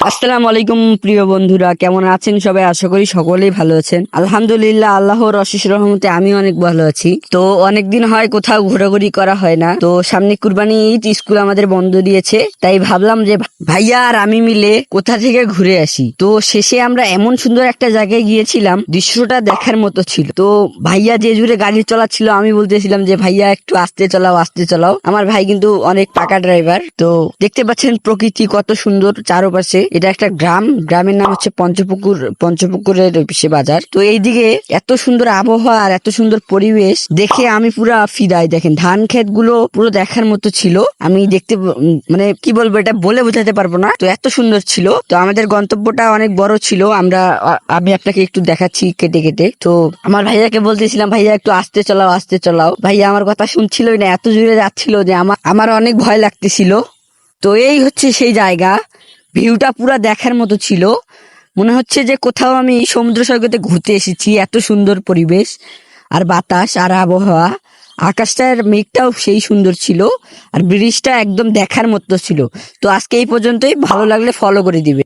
আসসালামু আলাইকুম প্রিয় বন্ধুরা, কেমন আছেন সবাই? আশা করি সকলেই ভালো আছেন। আলহামদুলিল্লাহ, আল্লাহর অশেষ রহমতে আমি অনেক ভালো আছি। তো অনেকদিন হয় কোথাও ঘোরাঘুরি করা হয় না। তো সামনে কুরবানি ঈদ, স্কুল আমাদের বন্ধ দিয়েছে, তাই ভাবলাম যে ভাইয়া আর আমি মিলে কোথা থেকে ঘুরে আসি। তো শেষে আমরা এমন সুন্দর একটা জায়গায় গিয়েছিলাম, দৃশ্যটা দেখার মতো ছিল। তো ভাইয়া যে জুড়ে গাড়ি চালাচ্ছিল, আমি বলতেছিলাম যে ভাইয়া একটু আস্তে চালাও, আস্তে চালাও। আমার ভাই কিন্তু অনেক পাকা ড্রাইভার। তো দেখতে পাচ্ছেন প্রকৃতি কত সুন্দর চারপাশে। এটা একটা গ্রামের নাম হচ্ছে পঞ্চপুকুরের সে বাজার। তো এইদিকে এত সুন্দর আবহাওয়া আর এত সুন্দর পরিবেশ দেখে আমি পুরা ফিদাই। দেখেন ধান ক্ষেত গুলো পুরো দেখার মতো ছিল। আমি দেখতে মানে কি বলবো, এটা বলে বোঝাতে পারবো না, তো এত সুন্দর ছিল। তো আমাদের গন্তব্যটা অনেক বড় ছিল। আমি আপনাকে একটু দেখাচ্ছি কেটে কেটে। তো আমার ভাইয়াকে বলতেছিলাম, ভাইয়া একটু আস্তে চালাও, আস্তে চালাও। ভাইয়া আমার কথা শুনছিলই না, এত জোরে যাচ্ছিল যে আমার অনেক ভয় লাগতেছিল। তো এই হচ্ছে সেই জায়গা, ভিউটা পুরা দেখার মতো ছিল। মনে হচ্ছে যে কোথাও আমি সমুদ্র সৈকতে ঘুরতে এসেছি। এত সুন্দর পরিবেশ আর বাতাস আর আবহাওয়া। আকাশটার মেঘটাও সেই সুন্দর ছিল, আর ব্রিজটা একদম দেখার মতো ছিল। তো আজকে এই পর্যন্তই, ভালো লাগলে ফলো করে দিবে।